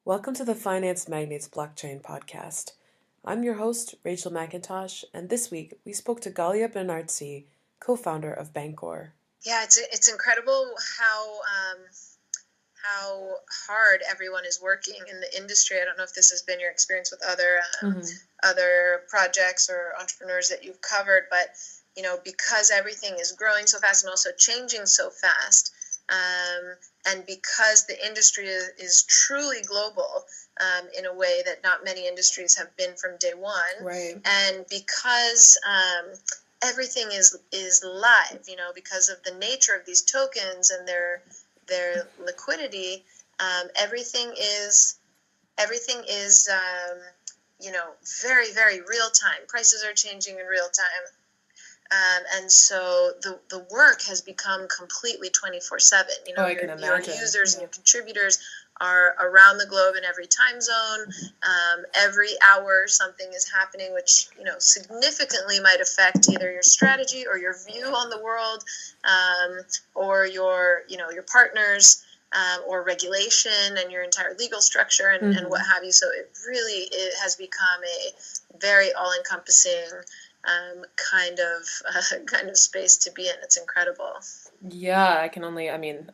Welcome to the Finance Magnates Blockchain Podcast. I'm your host, Rachel McIntosh, and this week we spoke to Galia Benartzi, co-founder of Bancor. Yeah, it's incredible how hard everyone is working in the industry. I don't know if this has been your experience with other projects or entrepreneurs that you've covered, but because everything is growing so fast and also changing so fast, and because the industry is truly global in a way that not many industries have been from day one, right? And because everything is live, because of the nature of these tokens and their liquidity, everything is very, very real time. Prices are changing in real time. And so the work has become completely 24/7. I can imagine. Your users and your contributors are around the globe in every time zone. Every hour something is happening, which significantly might affect either your strategy or your view on the world, or your partners, or regulation and your entire legal structure and what have you. So it has become a very all-encompassing kind of space to be in. It's incredible. Yeah, I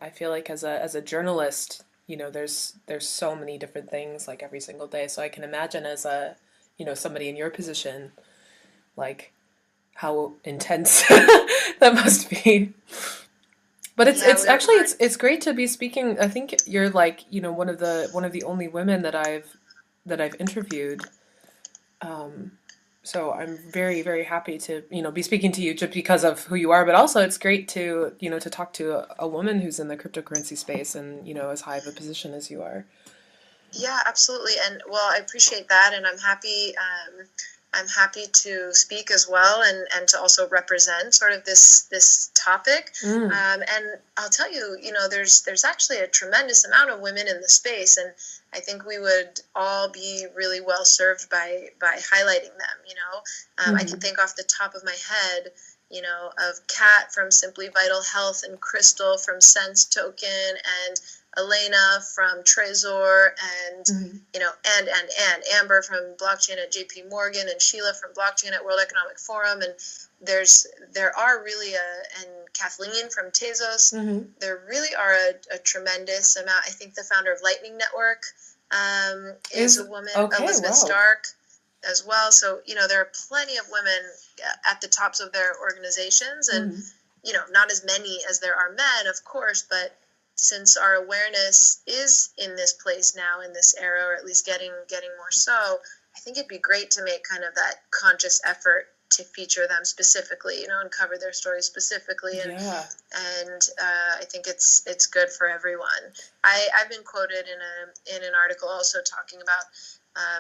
feel like as a journalist, there's so many different things like every single day. So I can imagine as a, somebody in your position, like how intense that must be. But it's great to be speaking. I think you're like, one of the only women that I've interviewed. So I'm very, very happy to, be speaking to you just because of who you are, but also it's great to, to talk to a woman who's in the cryptocurrency space and, as high of a position as you are. Yeah, absolutely. And well, I appreciate that. And I'm happy to speak as well and to also represent sort of this topic. And I'll tell you, there's actually a tremendous amount of women in the space, and I think we would all be really well served by highlighting them. I can think off the top of my head, of Kat from Simply Vital Health and Crystal from Sense Token and Elena from Trezor and and Amber from blockchain at JP Morgan and Sheila from blockchain at World Economic Forum, and there are really and Kathleen from Tezos. There really are a tremendous amount. I think the founder of Lightning Network is a woman, Elizabeth Stark, as well. So there are plenty of women at the tops of their organizations, and not as many as there are men, of course, but since our awareness is in this place now, in this era, or at least getting more so, I think it'd be great to make kind of that conscious effort to feature them specifically, and cover their stories specifically. And I think it's good for everyone. I've been quoted in an article also talking about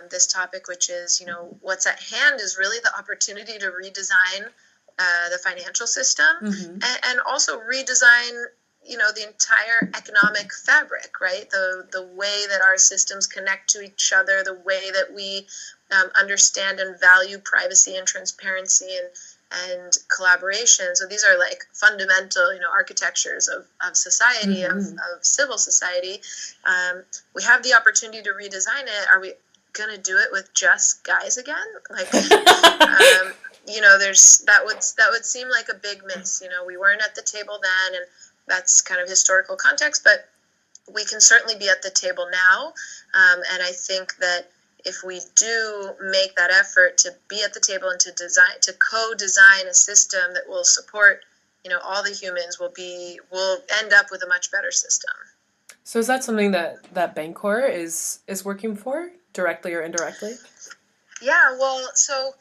this topic, which is, what's at hand is really the opportunity to redesign the financial system and also redesign the entire economic fabric, right? The way that our systems connect to each other, the way that we understand and value privacy and transparency and collaboration. So these are like fundamental, architectures of society, of civil society. We have the opportunity to redesign it. Are we going to do it with just guys again? Like, that would seem like a big miss. We weren't at the table then, and that's kind of historical context, but we can certainly be at the table now. And I think that if we do make that effort to be at the table and to co-design a system that will support, all the humans, we'll end up with a much better system. So is that something that Bancor is working for, directly or indirectly? Yeah, well, so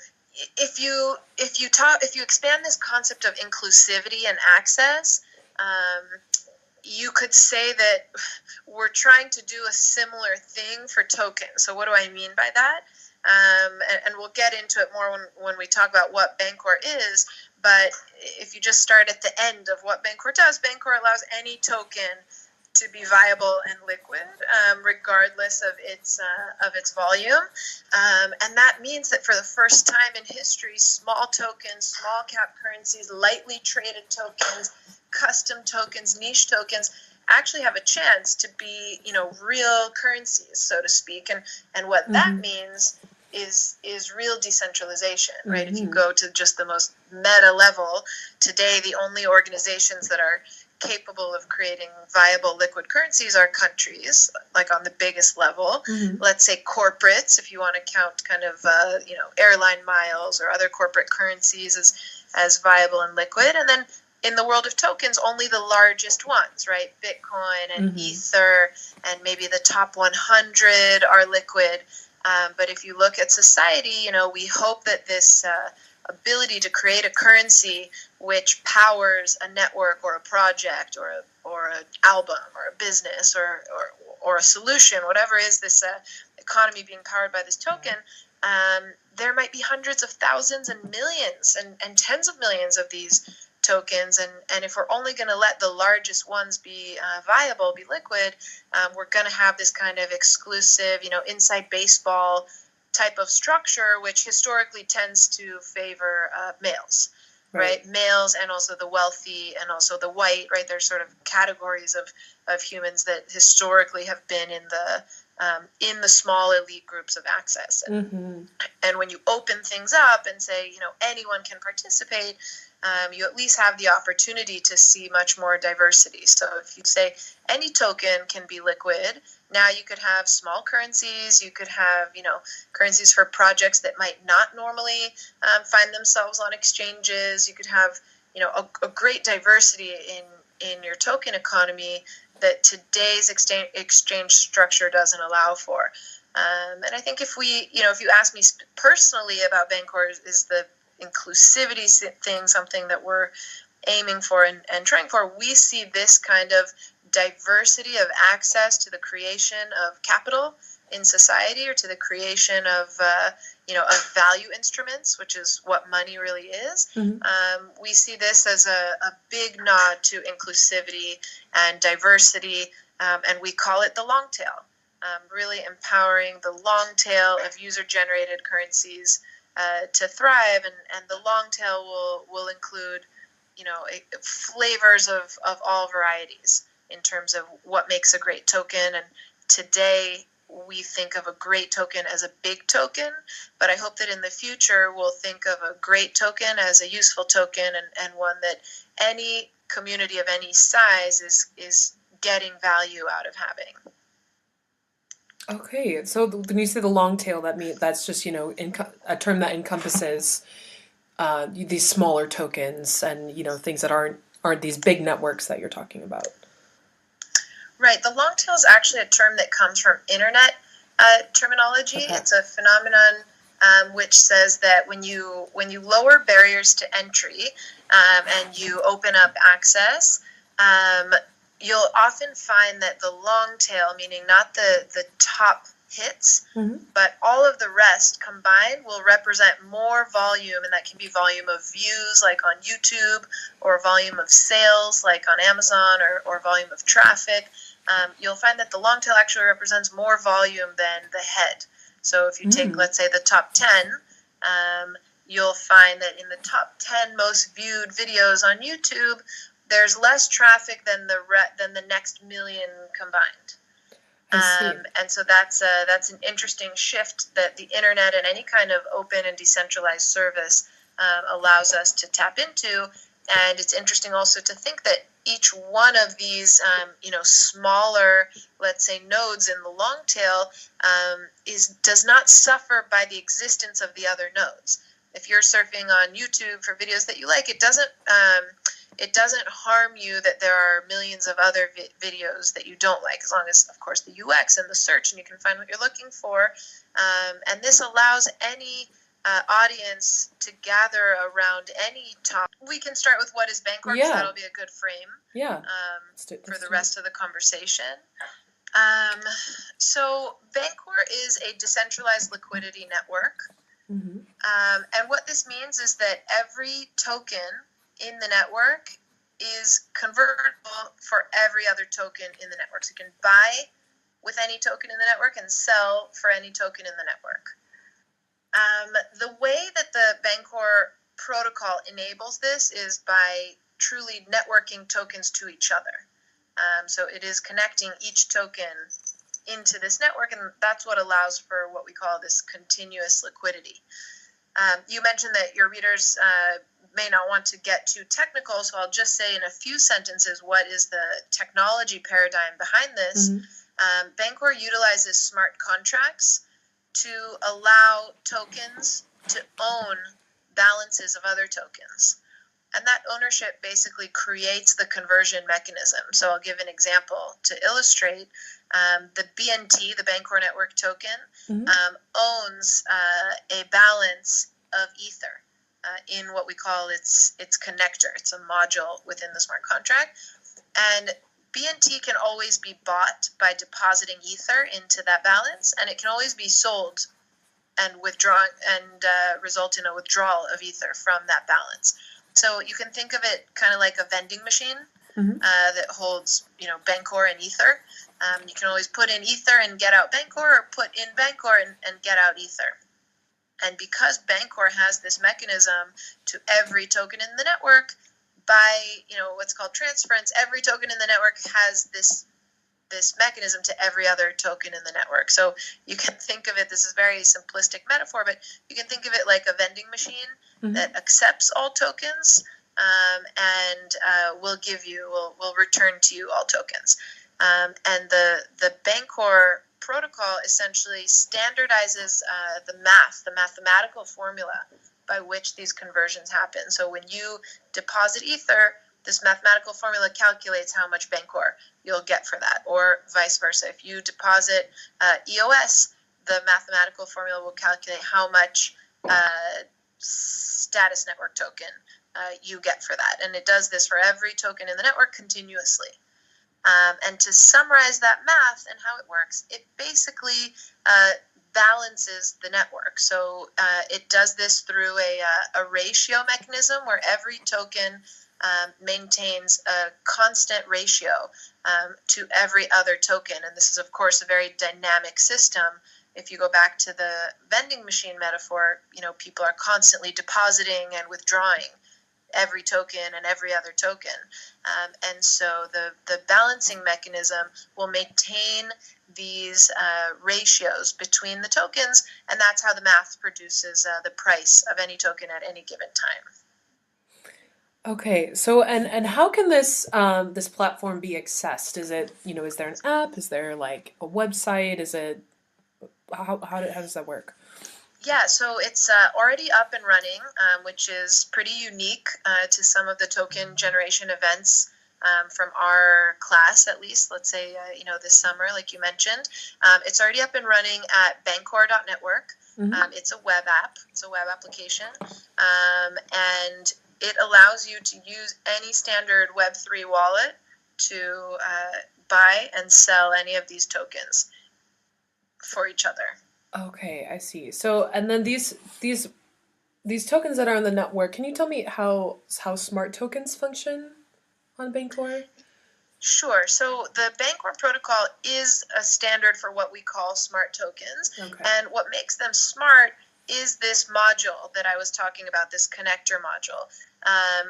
if you expand this concept of inclusivity and access, you could say that we're trying to do a similar thing for tokens. So what do I mean by that? And we'll get into it more when we talk about what Bancor is. But if you just start at the end of what Bancor does, Bancor allows any token to be viable and liquid, regardless of its volume. And that means that for the first time in history, small tokens, small cap currencies, lightly traded tokens, custom tokens, niche tokens actually have a chance to be, real currencies, so to speak. And what that means is real decentralization, right? If you go to just the most meta level, today the only organizations that are capable of creating viable liquid currencies are countries, like on the biggest level. Let's say corporates, if you want to count kind of airline miles or other corporate currencies as viable and liquid. And then in the world of tokens, only the largest ones, right? Bitcoin and Ether and maybe the top 100 are liquid. But if you look at society, we hope that this ability to create a currency which powers a network or a project or an album or a business or a solution, whatever is this economy being powered by this token, there might be hundreds of thousands and millions and tens of millions of these tokens, and if we're only going to let the largest ones be viable, be liquid, we're going to have this kind of exclusive, inside baseball type of structure, which historically tends to favor males, right? Males and also the wealthy and also the white, right? There's sort of categories of humans that historically have been in the small elite groups of access. And when you open things up and say, anyone can participate, you at least have the opportunity to see much more diversity. So if you say any token can be liquid, now you could have small currencies, you could have, currencies for projects that might not normally find themselves on exchanges. You could have, a great diversity in your token economy that today's exchange structure doesn't allow for. And I think if you ask me personally about Bancor, is the inclusivity thing something that we're aiming for and trying for? We see this kind of diversity of access to the creation of capital in society, or to the creation of of value instruments, which is what money really is. We see this as a big nod to inclusivity and diversity, and we call it the long tail. Really empowering the long tail of user-generated currencies to thrive, and the long tail will include, flavors of all varieties in terms of what makes a great token. And today we think of a great token as a big token, but I hope that in the future we'll think of a great token as a useful token, and one that any community of any size is getting value out of having. Okay, so when you say the long tail, that's just a term that encompasses these smaller tokens and things that aren't these big networks that you're talking about. Right. The long tail is actually a term that comes from internet terminology. Okay. It's a phenomenon which says that when you lower barriers to entry and you open up access, you'll often find that the long tail, meaning not the top hits, but all of the rest combined will represent more volume, and that can be volume of views like on YouTube, or volume of sales like on Amazon, or volume of traffic. You'll find that the long tail actually represents more volume than the head. So if you take, let's say, the top 10, you'll find that in the top 10 most viewed videos on YouTube, there's less traffic than the next million combined. And so that's an interesting shift that the internet and any kind of open and decentralized service allows us to tap into. And it's interesting also to think that each one of these, smaller, let's say, nodes in the long tail does not suffer by the existence of the other nodes. If you're surfing on YouTube for videos that you like, it doesn't harm you that there are millions of other videos that you don't like, as long as, of course, the UX and the search, and you can find what you're looking for. And this allows any audience to gather around any topic. We can start with what is Bancor, because that'll be a good frame for the rest of the conversation. So Bancor is a decentralized liquidity network. And what this means is that every token in the network is convertible for every other token in the network. So you can buy with any token in the network and sell for any token in the network. The way that the Bancor protocol enables this is by truly networking tokens to each other. So it is connecting each token into this network, and that's what allows for what we call this continuous liquidity. You mentioned that your readers may not want to get too technical, so I'll just say in a few sentences what is the technology paradigm behind this. Bancor utilizes smart contracts to allow tokens to own balances of other tokens. And that ownership basically creates the conversion mechanism. So I'll give an example to illustrate. The BNT, the Bancor Network token, owns a balance of Ether in what we call its connector. It's a module within the smart contract. And BNT can always be bought by depositing Ether into that balance, and it can always be sold and withdrawn and result in a withdrawal of Ether from that balance. So you can think of it kind of like a vending machine that holds, Bancor and Ether. You can always put in Ether and get out Bancor, or put in Bancor and get out Ether. And because Bancor has this mechanism to every token in the network, by what's called transference, every token in the network has this mechanism to every other token in the network. So you can think of it, this is a very simplistic metaphor, but you can think of it like a vending machine that accepts all tokens and will return to you all tokens. And the Bancor protocol essentially standardizes the mathematical formula by which these conversions happen. So when you deposit Ether, this mathematical formula calculates how much Bancor you'll get for that, or vice versa. If you deposit EOS, the mathematical formula will calculate how much status network token you get for that. And it does this for every token in the network continuously. And to summarize that math and how it works, it basically balances the network. So it does this through a ratio mechanism where every token maintains a constant ratio to every other token. And this is, of course, a very dynamic system. If you go back to the vending machine metaphor, people are constantly depositing and withdrawing every token and every other token. And so the balancing mechanism will maintain these ratios between the tokens, and that's how the math produces the price of any token at any given time. Okay, so and how can this this platform be accessed? Is it, is there an app? Is there like a website? Is it how does that work? Yeah, so it's already up and running, which is pretty unique to some of the token generation events from our class, at least. Let's say, this summer, like you mentioned. It's already up and running at bancor.network. It's a web app. It's a web application. And it allows you to use any standard Web3 wallet to buy and sell any of these tokens for each other. Okay, I see. So, and then these tokens that are on the network, can you tell me how smart tokens function on Bancor? Sure. So the Bancor protocol is a standard for what we call smart tokens. Okay. And what makes them smart is this module that I was talking about, this connector module.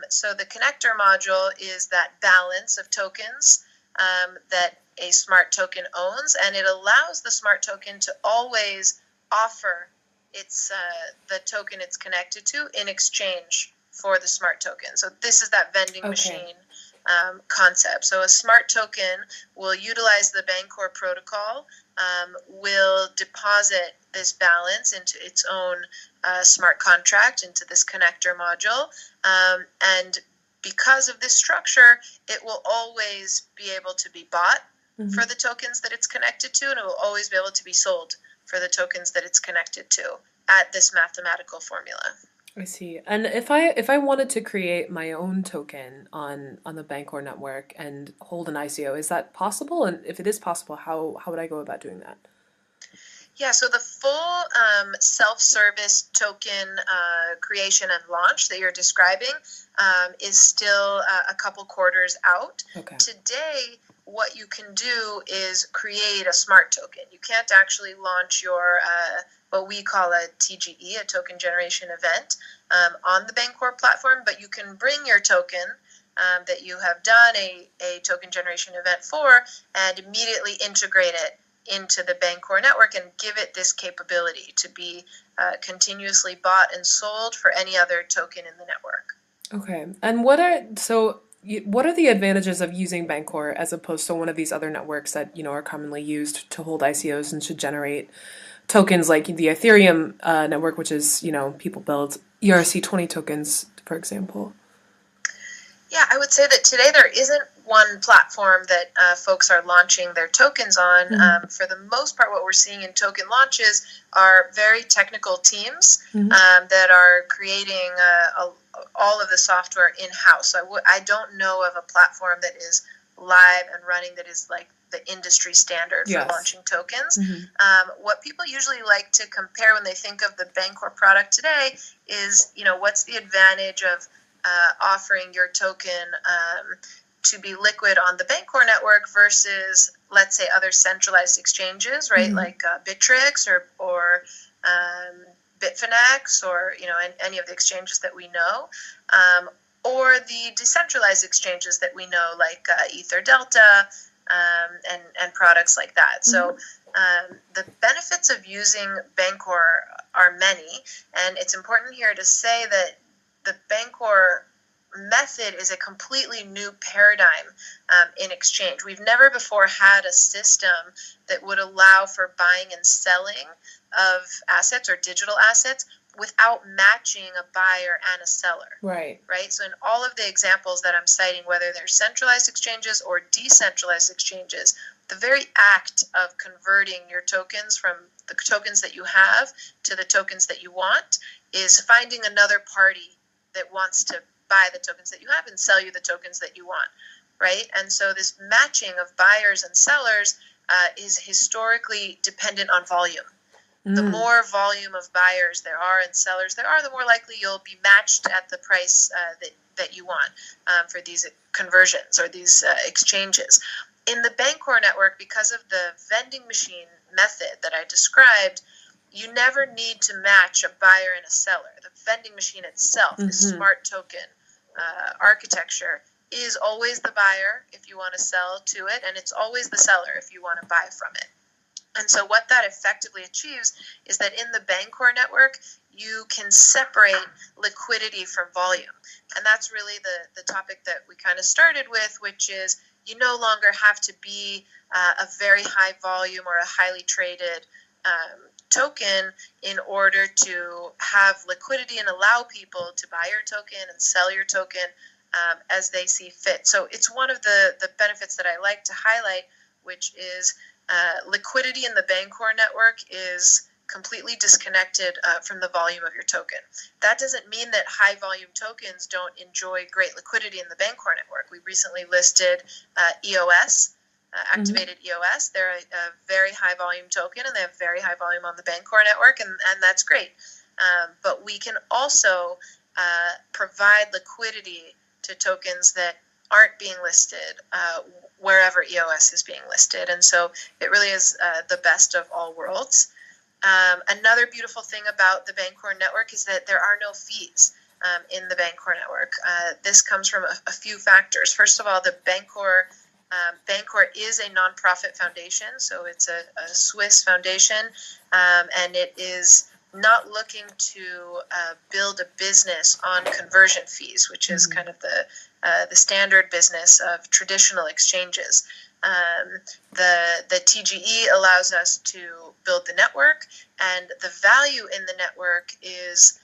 So the connector module is that balance of tokens that a smart token owns, and it allows the smart token to always offer the token it's connected to in exchange for the smart token. So this is that vending machine concept. So a smart token will utilize the Bancor protocol, will deposit this balance into its own smart contract, into this connector module, and because of this structure, it will always be able to be bought for the tokens that it's connected to, and it will always be able to be sold for the tokens that it's connected to at this mathematical formula. I see. And if I wanted to create my own token on the Bancor network and hold an ICO, is that possible? And if it is possible, how would I go about doing that? Yeah, so the full self-service token creation and launch that you're describing is still a couple quarters out. Okay. Today, what you can do is create a smart token. You can't actually launch your what we call a TGE, a token generation event, on the Bancor platform, but you can bring your token that you have done a token generation event for, and immediately integrate it into the Bancor network and give it this capability to be continuously bought and sold for any other token in the network. Okay. And what are the advantages of using Bancor as opposed to one of these other networks that, are commonly used to hold ICOs and should generate tokens like the Ethereum network, which is, people build ERC20 tokens, for example? Yeah, I would say that today there isn't one platform that folks are launching their tokens on. Mm-hmm. For the most part, what we're seeing in token launches are very technical teams that are creating all of the software in-house. So I don't know of a platform that is live and running that is like the industry standard for launching tokens. What people usually like to compare when they think of the Bancor product today is, what's the advantage of offering your token to be liquid on the Bancor network versus, let's say, other centralized exchanges, right? Like Bittrex or Bitfinex, or any of the exchanges that we know, or the decentralized exchanges that we know, like Ether Delta and products like that. So the benefits of using Bancor are many, and it's important here to say that the Bancor method is a completely new paradigm in exchange. We've never before had a system that would allow for buying and selling of assets or digital assets without matching a buyer and a seller. Right. So in all of the examples that I'm citing, whether they're centralized exchanges or decentralized exchanges, the very act of converting your tokens from the tokens that you have to the tokens that you want is finding another party that wants to buy the tokens that you have and sell you the tokens that you want, right? And so this matching of buyers and sellers is historically dependent on volume. The more volume of buyers there are and sellers there are, the more likely you'll be matched at the price that you want for these conversions or these exchanges. In the Bancor network, because of the vending machine method that I described, you never need to match a buyer and a seller. The vending machine itself, the smart token architecture, is always the buyer if you want to sell to it, and it's always the seller if you want to buy from it. And so what that effectively achieves is that in the Bancor network, you can separate liquidity from volume. And that's really the topic that we kind of started with, which is you no longer have to be a very high volume or a highly traded token in order to have liquidity and allow people to buy your token and sell your token as they see fit. So it's one of the benefits that I like to highlight, which is liquidity in the Bancor network is completely disconnected from the volume of your token. That doesn't mean that high volume tokens don't enjoy great liquidity in the Bancor network. We recently listed EOS, activated EOS. They're a very high volume token, and they have very high volume on the Bancor network, and that's great. But we can also provide liquidity to tokens that aren't being listed wherever EOS is being listed. And so it really is the best of all worlds. Another beautiful thing about the Bancor network is that there are no fees in the Bancor network. This comes from a few factors. First of all, the Bancor is a nonprofit foundation, so it's a Swiss foundation, and it is not looking to build a business on conversion fees, which is kind of the standard business of traditional exchanges. The TGE allows us to build the network, and the value in the network is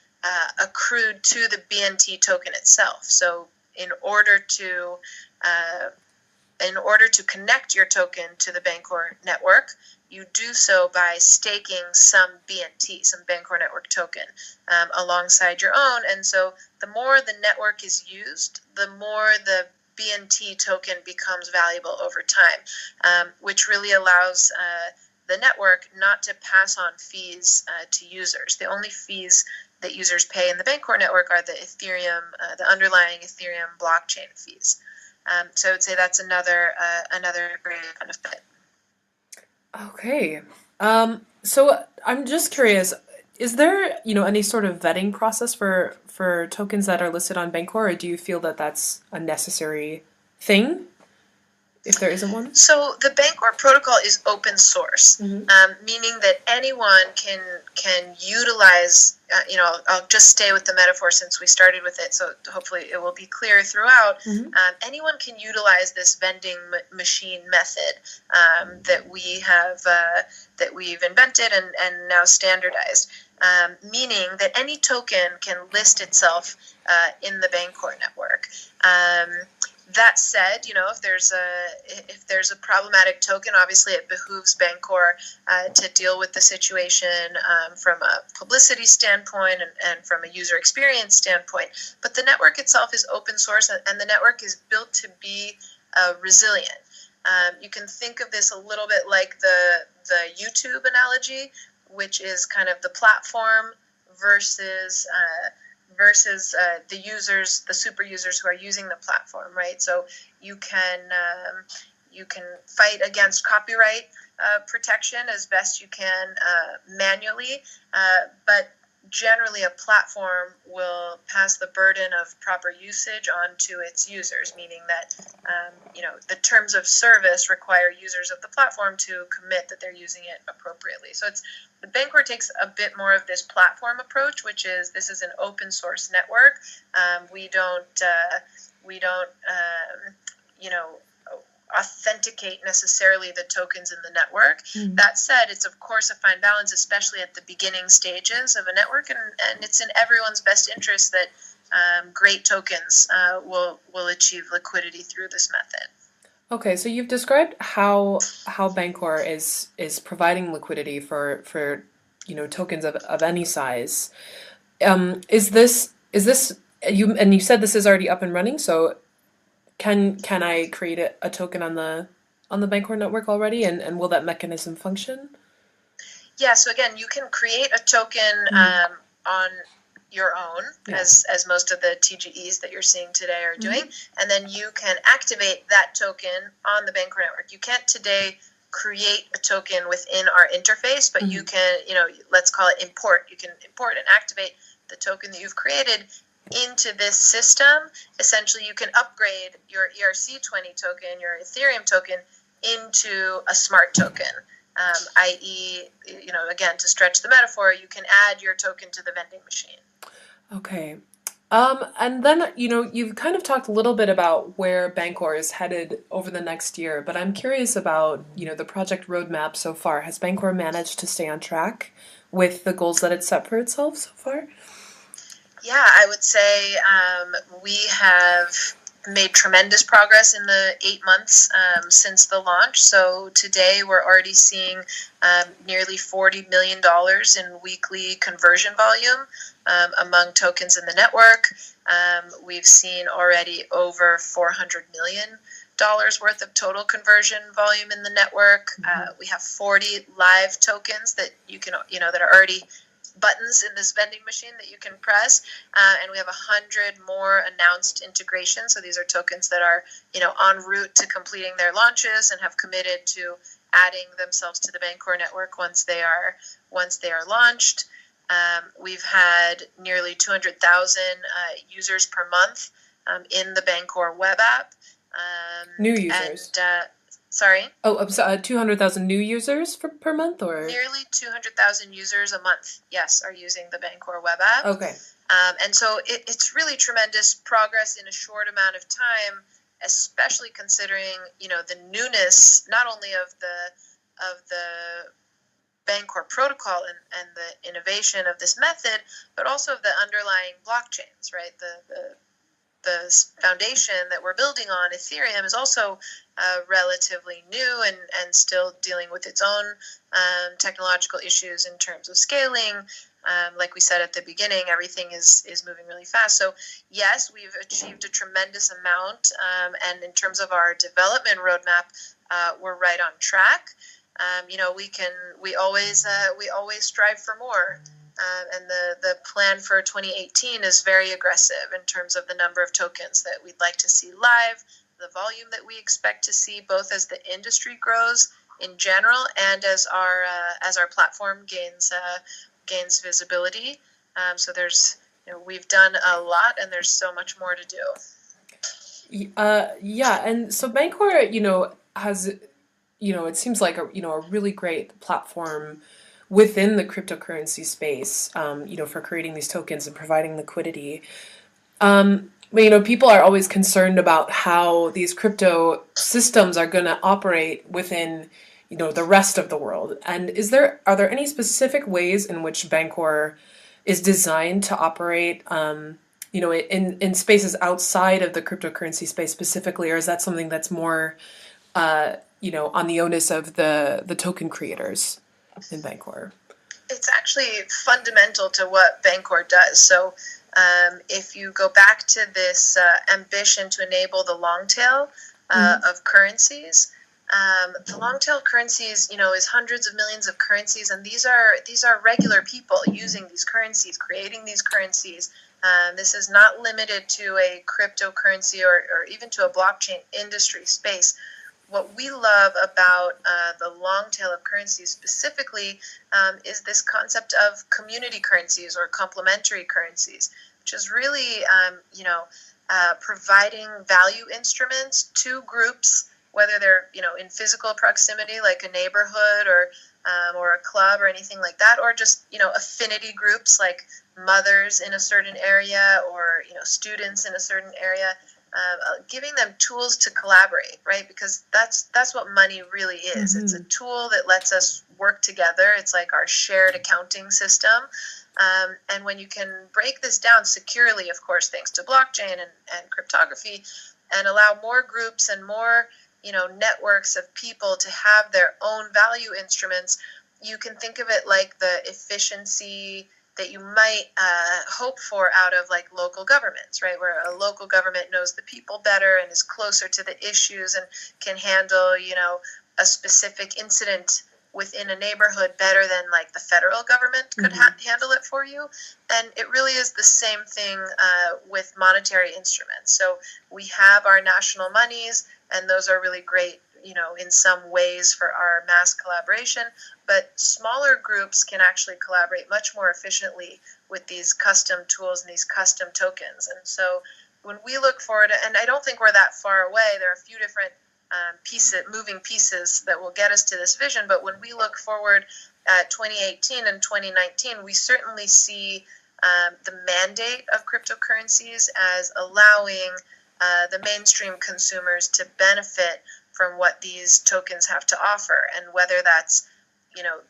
accrued to the BNT token itself. So in order to connect your token to the Bancor network, you do so by staking some BNT, some Bancor network token, alongside your own. And so the more the network is used, the more the BNT token becomes valuable over time, which really allows the network not to pass on fees to users. The only fees that users pay in the Bancor network are the Ethereum, the underlying Ethereum blockchain fees. So I would say that's another great benefit. Okay. So I'm just curious, is there, any sort of vetting process for tokens that are listed on Bancor, or do you feel that that's a necessary thing if there isn't one? So the Bancor protocol is open source, meaning that anyone can utilize. I'll just stay with the metaphor since we started with it, so hopefully it will be clear throughout. Anyone can utilize this vending machine method that we've invented and now standardized. Meaning that any token can list itself in the Bancor network. That said, if there's a problematic token, obviously it behooves Bancor to deal with the situation from a publicity standpoint and from a user experience standpoint. But the network itself is open source, and the network is built to be resilient. You can think of this a little bit like the YouTube analogy, which is kind of the platform versus the users, the super users who are using the platform, right? So you can fight against copyright protection as best you can manually, but generally a platform will pass the burden of proper usage on to its users, meaning that the terms of service require users of the platform to commit that they're using it appropriately. So the Bancor takes a bit more of this platform approach, which is this is an open source network. We don't authenticate necessarily the tokens in the network. That said, it's of course a fine balance, especially at the beginning stages of a network, and it's in everyone's best interest that great tokens will achieve liquidity through this method. Okay, so you've described how Bancor is providing liquidity for tokens of any size. Is this you said this is already up and running, so can I create a token on the Bancor network already, and will that mechanism function? Yeah, so again, you can create a token on your own, as most of the TGEs that you're seeing today are doing, and then you can activate that token on the Bancor network. You can't today create a token within our interface, but you can, let's call it import. You can import and activate the token that you've created into this system. Essentially, you can upgrade your ERC20 token, your Ethereum token, into a smart token. I.e., again, to stretch the metaphor, you can add your token to the vending machine. Okay. And then, you've kind of talked a little bit about where Bancor is headed over the next year, but I'm curious about, the project roadmap so far. Has Bancor managed to stay on track with the goals that it's set for itself so far? Yeah, I would say we have made tremendous progress in the 8 months since the launch. So today we're already seeing nearly $40 million in weekly conversion volume among tokens in the network. We've seen already over $400 million worth of total conversion volume in the network. We have 40 live tokens that you can, that are already buttons in this vending machine that you can press, and we have 100 more announced integrations. So these are tokens that are en route to completing their launches and have committed to adding themselves to the Bancor network once they are launched. We've had nearly 200,000 users per month in the Bancor web app. New users. Sorry? Oh, I'm sorry, 200,000 new users per month, or? Nearly 200,000 users a month, yes, are using the Bancor web app. Okay. And so it's really tremendous progress in a short amount of time, especially considering, the newness, not only of the Bancor protocol and the innovation of this method, but also of the underlying blockchains, right? The foundation that we're building on, Ethereum, is also relatively new and still dealing with its own technological issues in terms of scaling. Like we said at the beginning, everything is moving really fast. So yes, we've achieved a tremendous amount, and in terms of our development roadmap, we're right on track. We always strive for more. And the plan for 2018 is very aggressive in terms of the number of tokens that we'd like to see live, the volume that we expect to see, both as the industry grows in general and as our platform gains gains visibility. So there's, we've done a lot, and there's so much more to do. Yeah, and so Bancor, has, it seems like a really great platform within the cryptocurrency space, for creating these tokens and providing liquidity. But people are always concerned about how these crypto systems are going to operate within, the rest of the world. And are there any specific ways in which Bancor is designed to operate, in spaces outside of the cryptocurrency space specifically, or is that something that's more, on the onus of the token creators in Bancor? It's actually fundamental to what Bancor does. So if you go back to this ambition to enable the Longtail of currencies, the Longtail currencies, is hundreds of millions of currencies, and these are regular people using these currencies, creating these currencies. This is not limited to a cryptocurrency or even to a blockchain industry space. What we love about the long tail of currencies specifically is this concept of community currencies or complementary currencies, which is really, providing value instruments to groups, whether they're, in physical proximity, like a neighborhood or a club or anything like that, or just, affinity groups like mothers in a certain area or, students in a certain area. Giving them tools to collaborate, right? Because that's what money really is. Mm-hmm. It's a tool that lets us work together. It's like our shared accounting system. And when you can break this down securely, of course, thanks to blockchain and cryptography, and allow more groups and more, networks of people to have their own value instruments, you can think of it like the efficiency that you might hope for out of like local governments, right? Where a local government knows the people better and is closer to the issues and can handle, a specific incident within a neighborhood better than like the federal government could handle it for you. And it really is the same thing with monetary instruments. So we have our national monies, and those are really great, in some ways for our mass collaboration, but smaller groups can actually collaborate much more efficiently with these custom tools and these custom tokens. And so when we look forward, and I don't think we're that far away, there are a few different moving pieces that will get us to this vision, but when we look forward at 2018 and 2019, we certainly see the mandate of cryptocurrencies as allowing the mainstream consumers to benefit from what these tokens have to offer, and whether that's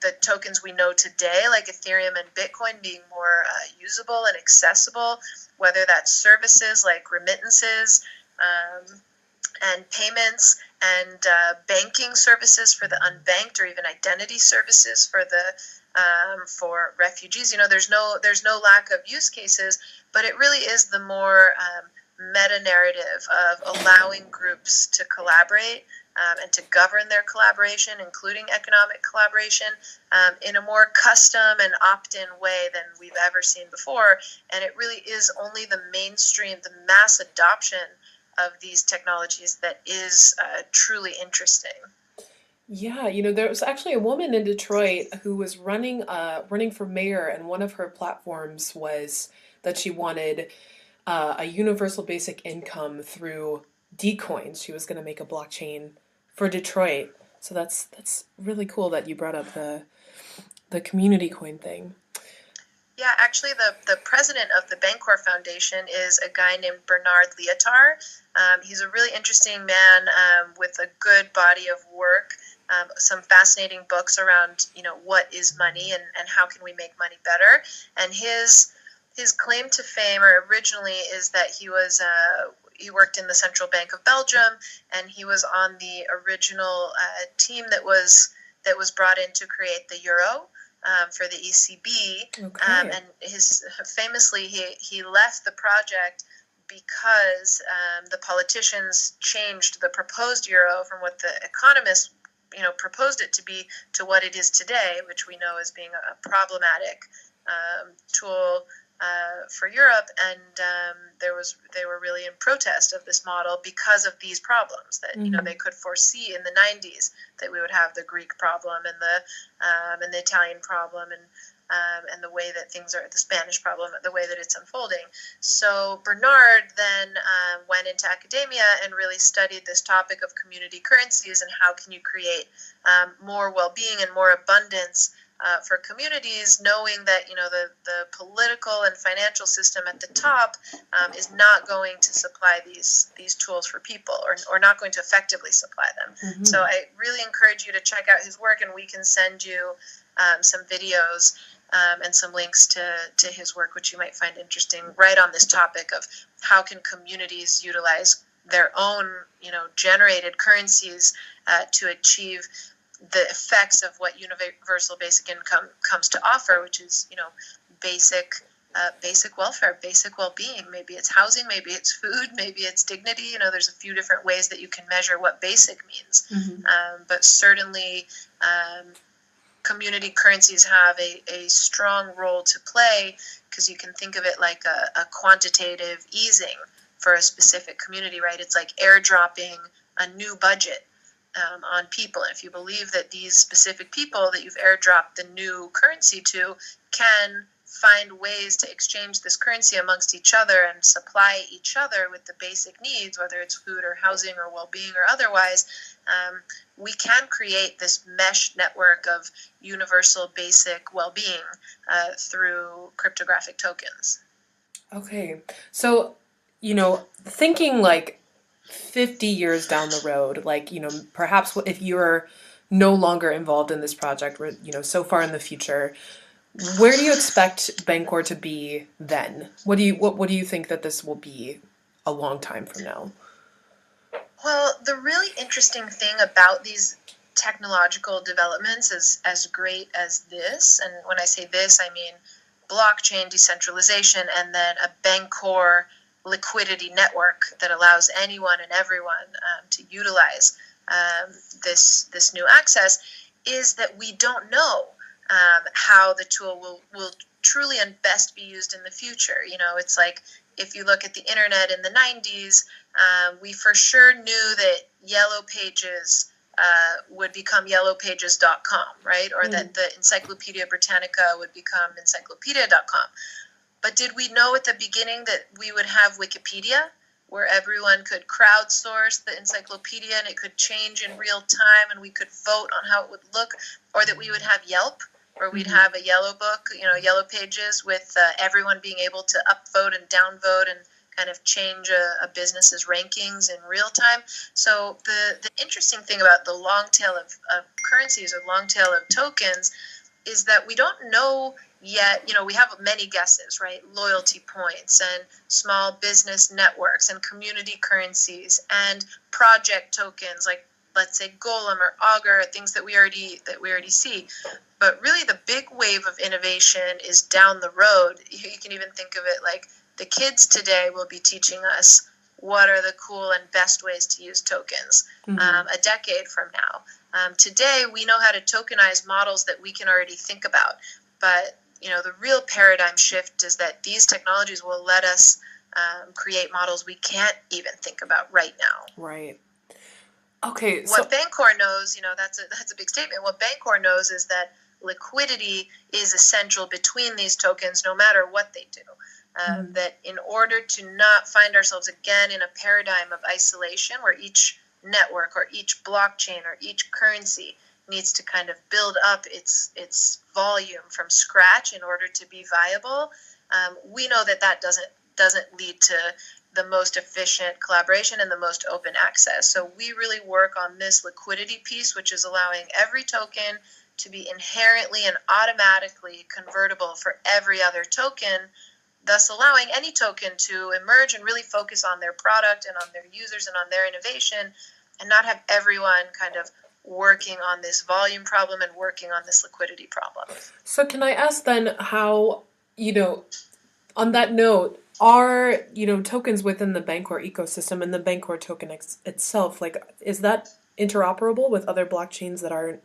the tokens we know today, like Ethereum and Bitcoin, being more usable and accessible, whether that's services like remittances and payments and banking services for the unbanked, or even identity services for for refugees. There's no lack of use cases, but it really is the more meta narrative of allowing groups to collaborate and to govern their collaboration, including economic collaboration, in a more custom and opt-in way than we've ever seen before. And it really is only the mainstream, the mass adoption of these technologies that is truly interesting. Yeah, there was actually a woman in Detroit who was running for mayor, and one of her platforms was that she wanted a universal basic income through Dcoins. She was going to make a blockchain for Detroit. So that's really cool that you brought up the community coin thing. Yeah, actually, the president of the Bancor Foundation is a guy named Bernard Lietaer. He's a really interesting man with a good body of work, some fascinating books around, what is money and how can we make money better. And his claim to fame, or originally, is that he worked in the Central Bank of Belgium, and he was on the original team that was brought in to create the euro. For the ECB, okay. And famously he left the project because the politicians changed the proposed euro from what the economists proposed it to be to what it is today, which we know as being a problematic tool for Europe, and they were really in protest of this model because of these problems that they could foresee in the 90s, that we would have the Greek problem and the Italian problem, and the way that things are, the Spanish problem, the way that it's unfolding. So Bernard then went into academia and really studied this topic of community currencies and how can you create more well-being and more abundance for communities, knowing that the political and financial system at the top is not going to supply these tools for people, or not going to effectively supply them. Mm-hmm. So I really encourage you to check out his work, and we can send you some videos and some links to his work, which you might find interesting, right on this topic of how can communities utilize their own generated currencies to achieve the effects of what universal basic income comes to offer, which is, basic welfare, basic well-being. Maybe it's housing, maybe it's food, maybe it's dignity. There's a few different ways that you can measure what basic means. Mm-hmm. But certainly, community currencies have a strong role to play, because you can think of it like a quantitative easing for a specific community, right? It's like airdropping a new budget on people. And if you believe that these specific people that you've airdropped the new currency to can find ways to exchange this currency amongst each other and supply each other with the basic needs, whether it's food or housing or well-being or otherwise, we can create this mesh network of universal basic well-being through cryptographic tokens. Okay. So, thinking like 50 years down the road, like, perhaps if you're no longer involved in this project, or, so far in the future, where do you expect Bancor to be then? What do you think that this will be a long time from now? Well, the really interesting thing about these technological developments is as great as this, and when I say this, I mean blockchain decentralization and then a Bancor liquidity network that allows anyone and everyone to utilize this new access, is that we don't know how the tool will truly and best be used in the future. It's like, if you look at the internet in the 90s, we for sure knew that Yellow Pages would become yellowpages.com, right? Or that the Encyclopedia Britannica would become encyclopedia.com. But did we know at the beginning that we would have Wikipedia, where everyone could crowdsource the encyclopedia and it could change in real time and we could vote on how it would look? Or that we would have Yelp, where we'd have a yellow book, Yellow Pages, with everyone being able to upvote and downvote and kind of change a business's rankings in real time. So the interesting thing about the long tail of currencies, or long tail of tokens, is that we don't know yet. We have many guesses, right? Loyalty points and small business networks and community currencies and project tokens, like, let's say, Golem or Augur, things that we already see. But really the big wave of innovation is down the road. You can even think of it like the kids today will be teaching us what are the cool and best ways to use tokens a decade from now. Today, we know how to tokenize models that we can already think about. But, the real paradigm shift is that these technologies will let us create models we can't even think about right now. Right. Okay. What Bancor knows, that's a big statement. What Bancor knows is that liquidity is essential between these tokens, no matter what they do. That in order to not find ourselves again in a paradigm of isolation, where each network or each blockchain or each currency needs to kind of build up its volume from scratch in order to be viable, we know that doesn't lead to the most efficient collaboration and the most open access. So we really work on this liquidity piece, which is allowing every token to be inherently and automatically convertible for every other token, thus allowing any token to emerge and really focus on their product and on their users and on their innovation, and not have everyone kind of working on this volume problem and working on this liquidity problem. So can I ask then how, on that note, are, tokens within the Bancor ecosystem and the Bancor token itself, like, is that interoperable with other blockchains that aren't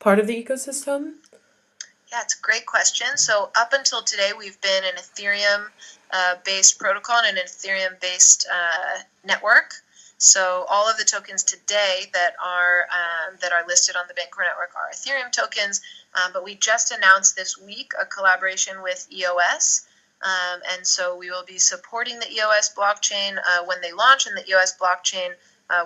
part of the ecosystem? Yeah, it's a great question. So up until today, we've been an Ethereum-based protocol and an Ethereum-based network. So all of the tokens today that are listed on the Bancor network are Ethereum tokens, but we just announced this week a collaboration with EOS. And so we will be supporting the EOS blockchain when they launch, and the EOS blockchain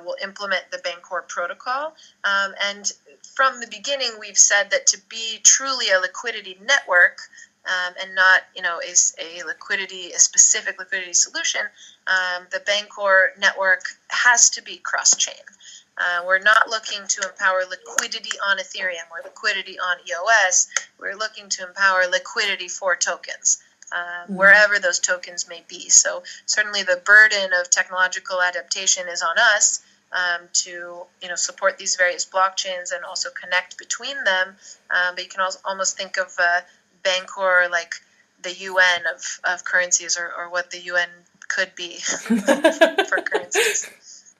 will implement the Bancor protocol. And from the beginning, we've said that to be truly a liquidity network, and not, a specific liquidity solution, the Bancor network has to be cross-chain. We're not looking to empower liquidity on Ethereum or liquidity on EOS. We're looking to empower liquidity for tokens, wherever those tokens may be. So certainly the burden of technological adaptation is on us to support these various blockchains and also connect between them. But you can also almost think of Bancor like the UN of currencies, or what the UN could be for currencies.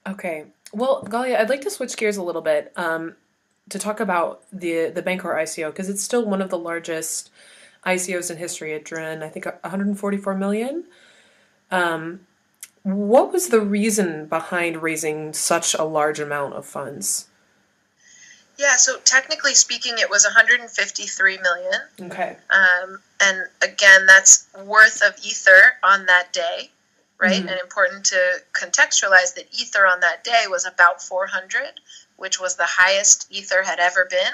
Okay. Well, Galia, I'd like to switch gears a little bit to talk about the Bancor ICO, because it's still one of the largest ICOs in history. It drew in, I think, 144 million. What was the reason behind raising such a large amount of funds? Yeah, so technically speaking, it was 153 million. Okay. And again, that's worth of Ether on that day, right? Mm-hmm. And important to contextualize that Ether on that day was about 400, which was the highest Ether had ever been.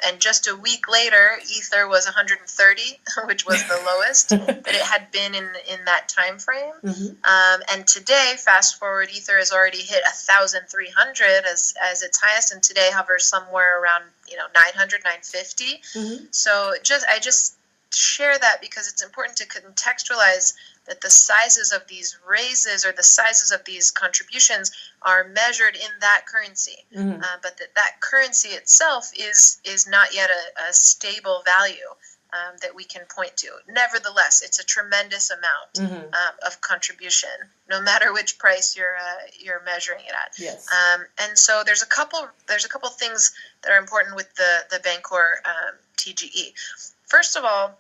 And just a week later, Ether was 130, which was the lowest that it had been in that time frame. Mm-hmm. And today, fast forward, Ether has already hit 1,300 as its highest, and today hovers somewhere around 900, 950. Mm-hmm. So I just share that because it's important to contextualize that the sizes of these raises or the sizes of these contributions are measured in that currency, but that currency itself is not yet a stable value that we can point to. Nevertheless, it's a tremendous amount of contribution, no matter which price you're measuring it at. Yes. And so there's a couple things that are important with the Bancor TGE. First of all,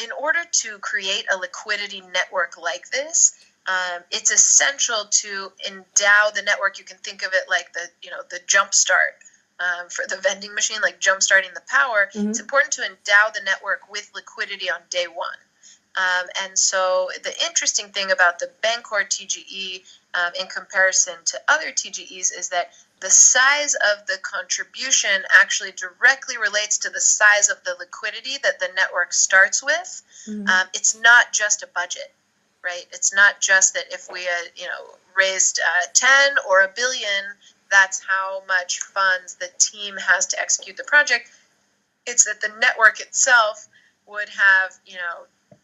in order to create a liquidity network like this, it's essential to endow the network. You can think of it like the jump start for the vending machine, like jump starting the power. Mm-hmm. It's important to endow the network with liquidity on day one. And so the interesting thing about the Bancor TGE in comparison to other TGEs is that the size of the contribution actually directly relates to the size of the liquidity that the network starts with. Mm-hmm. It's not just a budget, right? It's not just that if we raised 10 or $1 billion, that's how much funds the team has to execute the project. It's that the network itself would have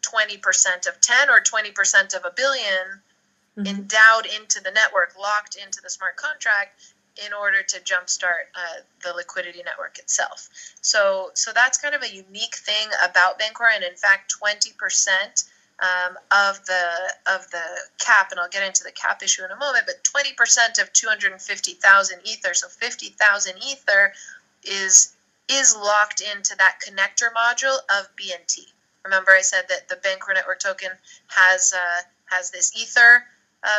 20% of 10 or 20% of $1 billion endowed into the network, locked into the smart contract, in order to jumpstart the liquidity network itself. So that's kind of a unique thing about Bancor, and in fact, 20% of the cap, and I'll get into the cap issue in a moment, but 20% of 250,000 Ether, so 50,000 Ether, is locked into that connector module of BNT. Remember, I said that the Bancor network token has this Ether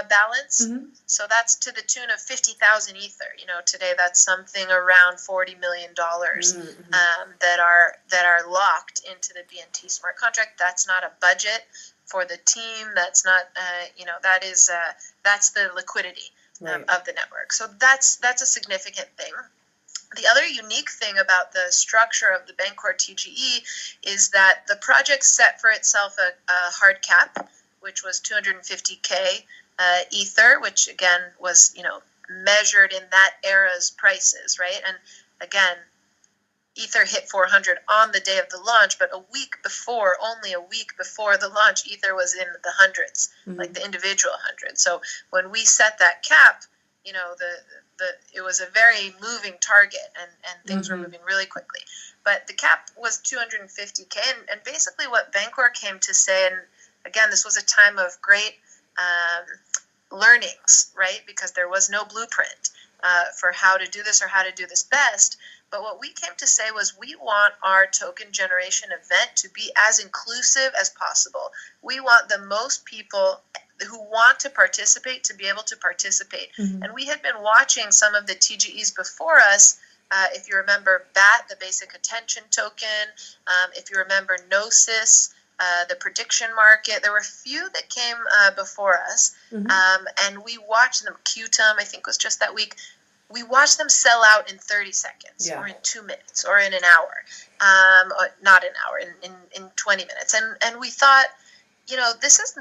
balance. Mm-hmm. So that's to the tune of 50,000 Ether. Today that's something around $40 million that are locked into the BNT smart contract. That's not a budget for the team. That's not that's the liquidity of the network. So that's a significant thing. The other unique thing about the structure of the Bancor TGE is that the project set for itself a hard cap, which was 250K Ether, which again was measured in that era's prices, right? And again, Ether hit 400 on the day of the launch, but only a week before the launch, Ether was in the hundreds, like the individual hundreds. So when we set that cap, it was a very moving target, and things were moving really quickly. But the cap was 250K, and basically what Bancor came to say, and again, this was a time of great learnings, right? Because there was no blueprint for how to do this or how to do this best. But what we came to say was we want our token generation event to be as inclusive as possible. We want the most people who want to participate to be able to participate. Mm-hmm. And we had been watching some of the TGEs before us. If you remember BAT, the Basic Attention Token, if you remember Gnosis, the prediction market, there were a few that came before us. Mm-hmm. And we watched them. QTUM, I think, was just that week. We watched them sell out in 30 seconds or in 2 minutes or in an hour. Not an hour, in 20 minutes. And we thought, this is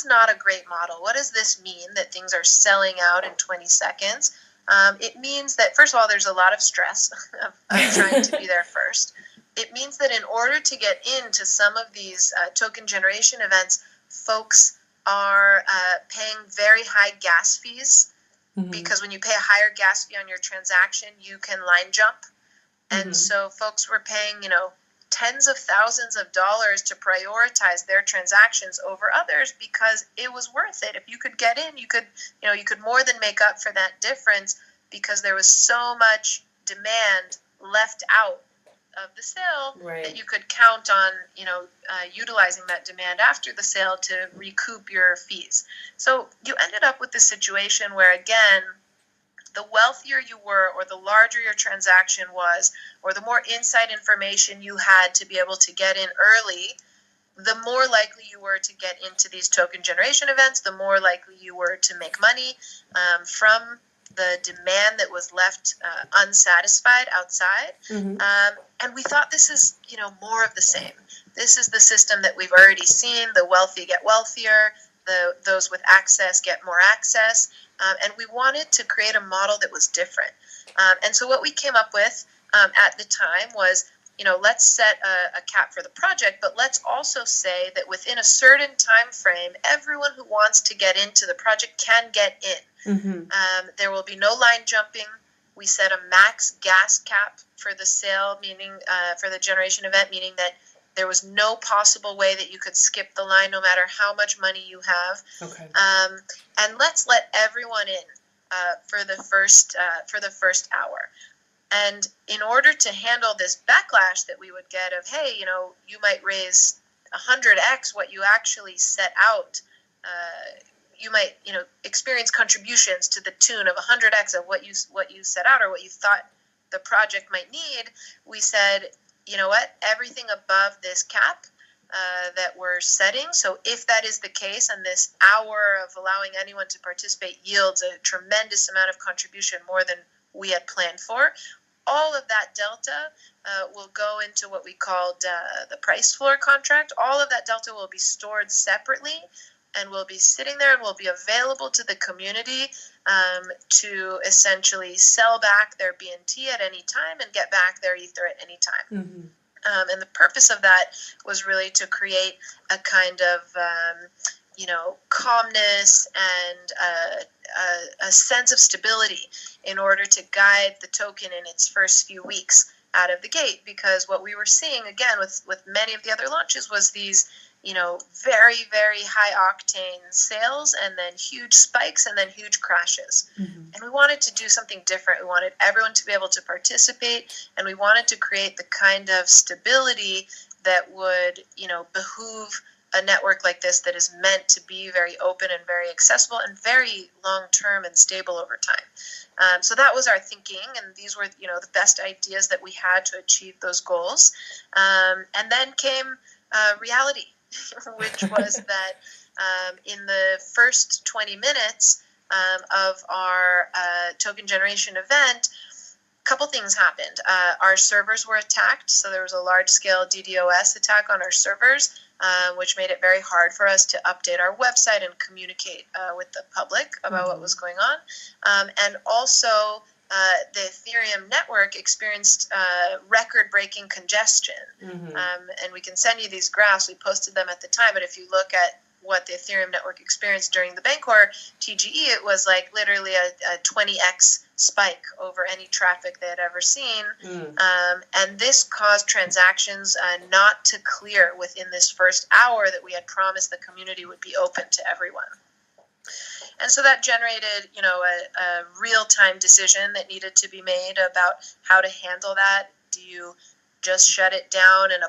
not a great model. What does this mean that things are selling out in 20 seconds? It means that, first of all, there's a lot of stress of trying to be there first. It means that in order to get into some of these token generation events, folks are paying very high gas fees. Mm-hmm. Because when you pay a higher gas fee on your transaction, you can line jump. And Mm-hmm. so folks were paying, tens of thousands of dollars to prioritize their transactions over others because it was worth it. If you could get in, you could more than make up for that difference because there was so much demand left out of the sale that you could count on, utilizing that demand after the sale to recoup your fees. So you ended up with the situation where, again, the wealthier you were or the larger your transaction was or the more inside information you had to be able to get in early, the more likely you were to get into these token generation events, the more likely you were to make money from the demand that was left unsatisfied outside. Mm-hmm. And we thought this is, more of the same. This is the system that we've already seen. The wealthy get wealthier. Those with access get more access. And we wanted to create a model that was different. And so what we came up with at the time was, let's set a cap for the project, but let's also say that within a certain time frame, everyone who wants to get into the project can get in. Mm-hmm. There will be no line jumping. We set a max gas cap for the sale, meaning for the generation event, meaning that there was no possible way that you could skip the line no matter how much money you have. Okay. And let's let everyone in for the first hour. And in order to handle this backlash that we would get of, hey, you might raise 100x what you actually set out, you might, experience contributions to the tune of 100x of what you set out or what you thought the project might need. We said, you know what, everything above this cap that we're setting. So if that is the case and this hour of allowing anyone to participate yields a tremendous amount of contribution, more than we had planned for, all of that delta will go into what we called the price floor contract. All of that delta will be stored separately and will be sitting there and will be available to the community to essentially sell back their BNT at any time and get back their Ether at any time. Mm-hmm. And the purpose of that was really to create a kind of, calmness and a sense of stability in order to guide the token in its first few weeks out of the gate. Because what we were seeing, again, with many of the other launches was these, very, very high octane sales and then huge spikes and then huge crashes. Mm-hmm. And we wanted to do something different. We wanted everyone to be able to participate, and we wanted to create the kind of stability that would, behoove a network like this that is meant to be very open and very accessible and very long-term and stable over time. So that was our thinking, and these were, the best ideas that we had to achieve those goals. And then came reality, which was that in the first 20 minutes of our token generation event, a couple things happened. Our servers were attacked, so there was a large-scale DDoS attack on our servers, which made it very hard for us to update our website and communicate with the public about what was going on. And also, the Ethereum network experienced record-breaking congestion. Mm-hmm. And we can send you these graphs. We posted them at the time, but if you look at what the Ethereum network experienced during the Bancor TGE, it was like literally a 20x spike over any traffic they had ever seen. And this caused transactions not to clear within this first hour that we had promised the community would be open to everyone. And so that generated, a real-time decision that needed to be made about how to handle that. Do you just shut it down and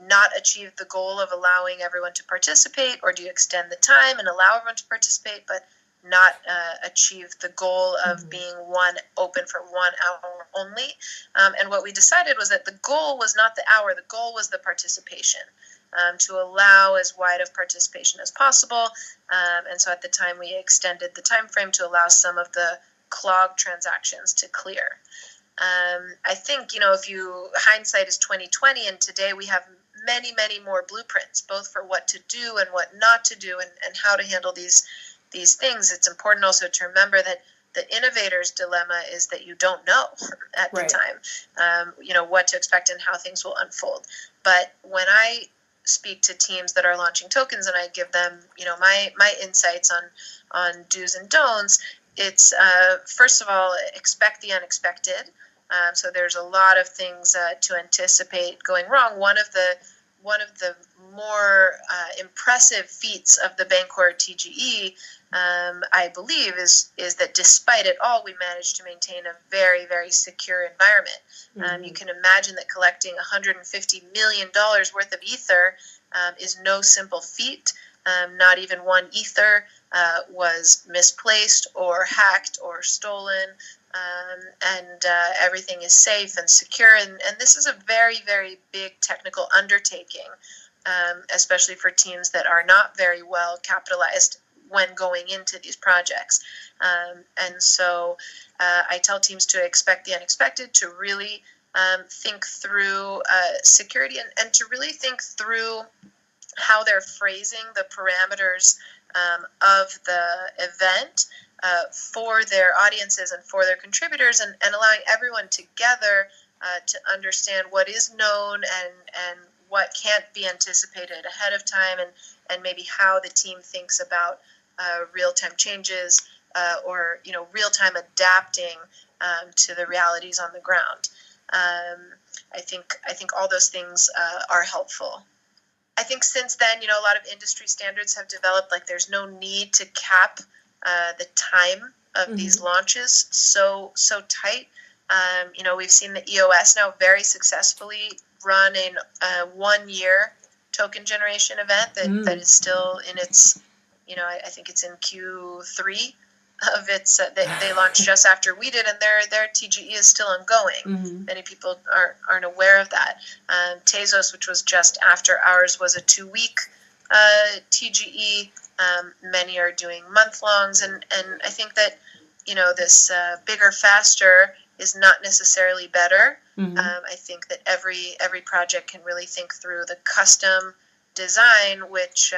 not achieve the goal of allowing everyone to participate, or do you extend the time and allow everyone to participate, but not achieve the goal of being open for 1 hour only? And what we decided was that the goal was not the hour, the goal was the participation, to allow as wide of participation as possible. And so at the time we extended the time frame to allow some of the clogged transactions to clear. I think, if hindsight is 2020, and today we have many, many more blueprints, both for what to do and what not to do, and how to handle these things. It's important also to remember that the innovator's dilemma is that you don't know at the time, what to expect and how things will unfold. But when I speak to teams that are launching tokens and I give them, my insights on do's and don'ts, it's first of all, expect the unexpected. So there's a lot of things to anticipate going wrong. One of the more impressive feats of the Bancor TGE, I believe, is that despite it all, we managed to maintain a very, very secure environment. You can imagine that collecting $150 million worth of Ether is no simple feat. Not even one Ether was misplaced or hacked or stolen. And everything is safe and secure. And this is a very, very big technical undertaking, especially for teams that are not very well capitalized when going into these projects. And so I tell teams to expect the unexpected, to really think through security, and to really think through how they're phrasing the parameters of the event for their audiences and for their contributors, and allowing everyone together to understand what is known and what can't be anticipated ahead of time, and maybe how the team thinks about real-time changes or real-time adapting to the realities on the ground. I think all those things are helpful. I think since then, a lot of industry standards have developed. Like, there's no need to cap the time of these launches so tight. We've seen the EOS now very successfully run a 1-year token generation event that is still in its, I think it's in Q3 of its. They launched just after we did, and their TGE is still ongoing. Many people aren't aware of that. Tezos, which was just after ours, was a 2-week TGE. Many are doing month-longs, and I think that this bigger, faster is not necessarily better. I think that every project can really think through the custom design which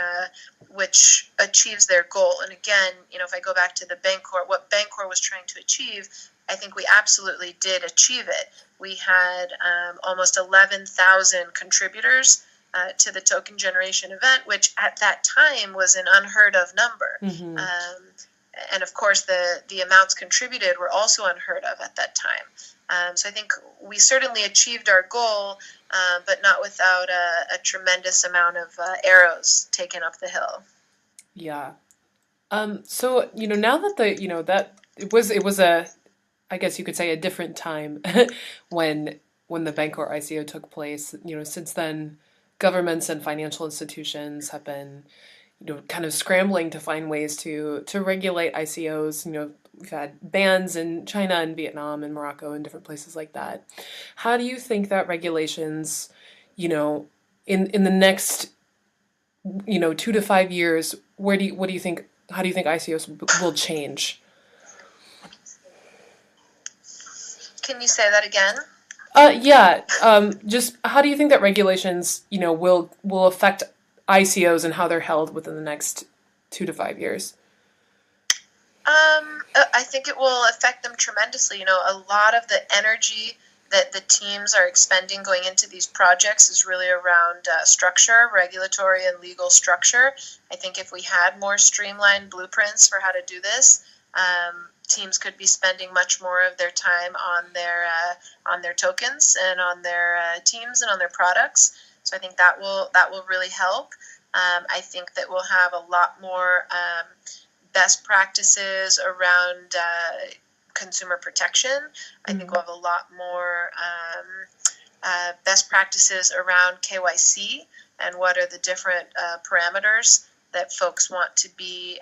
achieves their goal. And again, if I go back to the Bancor, what Bancor was trying to achieve, I think we absolutely did achieve it. We had almost 11,000 contributors to the token generation event, which at that time was an unheard of number. And of course, the amounts contributed were also unheard of at that time. So I think we certainly achieved our goal, but not without a tremendous amount of arrows taken up the hill. Yeah. So now that that it was a, I guess you could say, a different time when the Bancor ICO took place. Since then, governments and financial institutions have been kind of scrambling to find ways to regulate ICOs. We've had bans in China and Vietnam and Morocco and different places like that. How do you think that regulations, in the next, 2 to 5 years, how do you think ICOs will change? Can you say that again? Yeah. Just how do you think that regulations, will affect ICOs and how they're held within the next 2 to 5 years? I think it will affect them tremendously. A lot of the energy that the teams are expending going into these projects is really around structure, regulatory and legal structure. I think if we had more streamlined blueprints for how to do this, teams could be spending much more of their time on their tokens and on their teams and on their products. So I think that will really help. I think that we'll have a lot more best practices around consumer protection. I think we'll have a lot more best practices around KYC and what are the different parameters that folks want to be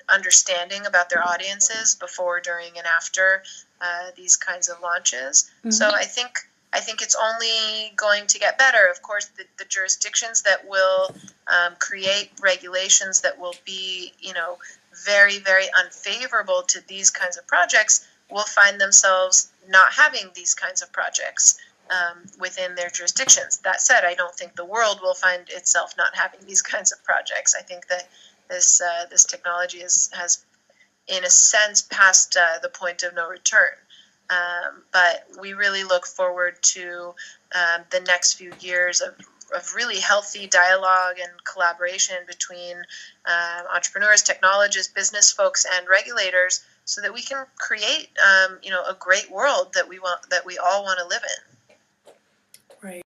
understanding about their audiences before, during, and after these kinds of launches. Mm-hmm. So I think it's only going to get better. Of course, the jurisdictions that will create regulations that will be, very, very unfavorable to these kinds of projects will find themselves not having these kinds of projects within their jurisdictions. That said, I don't think the world will find itself not having these kinds of projects. I think that this technology has, in a sense, passed the point of no return. But we really look forward to the next few years of really healthy dialogue and collaboration between entrepreneurs, technologists, business folks, and regulators, so that we can create, a great world that we all want to live in. Right.